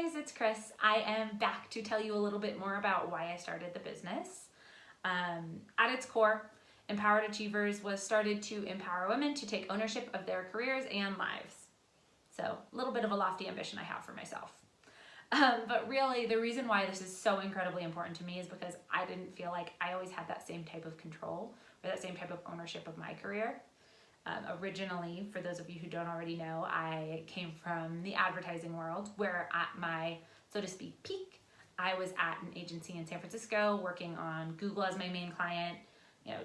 guys, it's Chris. I am back to tell you a little bit more about why I started the business. At its core, Empowered Achievers was started to empower women to take ownership of their careers and lives. So a little bit of a lofty ambition I have for myself. But really, the reason why this is so incredibly important to me is because I didn't feel like I always had that same type of control or that same type of ownership of my career. Originally, for those of you who don't already know, I came from the advertising world where at my, so to speak, peak, I was at an agency in San Francisco working on Google as my main client,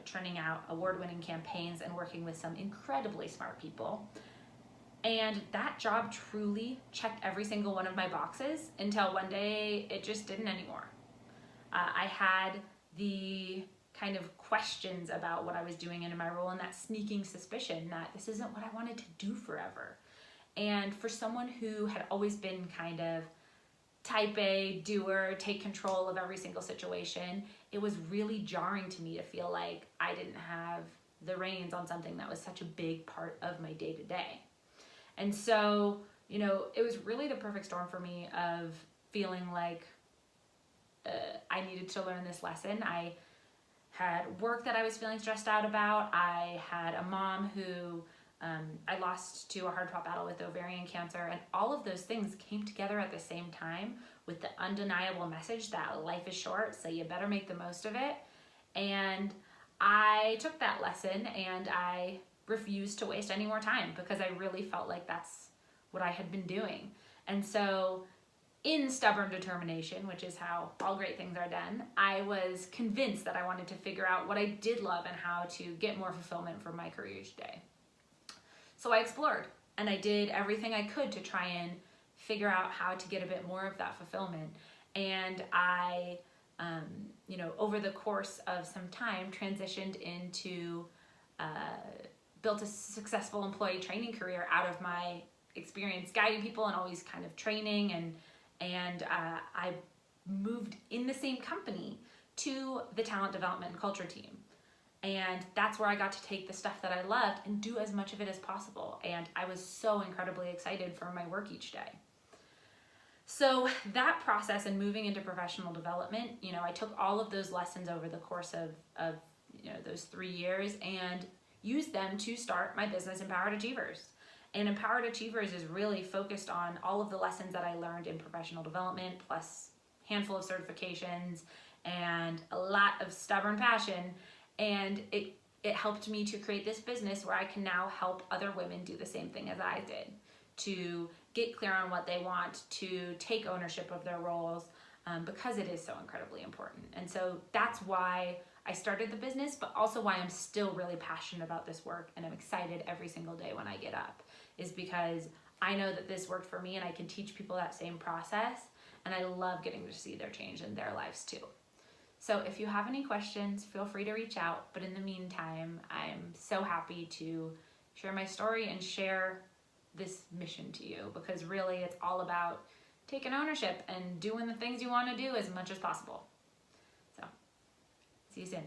churning out award-winning campaigns and working with some incredibly smart people. And that job truly checked every single one of my boxes until one day it just didn't anymore. I had the kind of questions about what I was doing in my role and that sneaking suspicion that this isn't what I wanted to do forever. And for someone who had always been kind of type A, doer, take control of every single situation, it was really jarring to me to feel like I didn't have the reins on something that was such a big part of my day-to-day. And so, it was really the perfect storm for me of feeling like I needed to learn this lesson. I had work that I was feeling stressed out about. I had a mom who I lost to a hard-fought battle with ovarian cancer, and all of those things came together at the same time with the undeniable message that life is short, so you better make the most of it. And I took that lesson and I refused to waste any more time because I really felt like that's what I had been doing. And so in stubborn determination, which is how all great things are done, I was convinced that I wanted to figure out what I did love and how to get more fulfillment from my career each day. So I explored and I did everything I could to try and figure out how to get a bit more of that fulfillment. And I, over the course of some time, transitioned into built a successful employee training career out of my experience guiding people and always kind of training, and I moved in the same company to the talent development and culture team. And that's where I got to take the stuff that I loved and do as much of it as possible. And I was so incredibly excited for my work each day. So that process and moving into professional development, I took all of those lessons over the course of those 3 years and used them to start my business, Empowered Achievers. And Empowered Achievers is really focused on all of the lessons that I learned in professional development, plus a handful of certifications and a lot of stubborn passion. And it helped me to create this business where I can now help other women do the same thing as I did, to get clear on what they want, to take ownership of their roles, because it is so incredibly important. And so that's why I started the business, but also why I'm still really passionate about this work and I'm excited every single day when I get up, is because I know that this worked for me and I can teach people that same process, and I love getting to see their change in their lives too. So if you have any questions, feel free to reach out. But in the meantime, I'm so happy to share my story and share this mission to you, because really it's all about taking ownership and doing the things you want to do as much as possible. So, see you soon.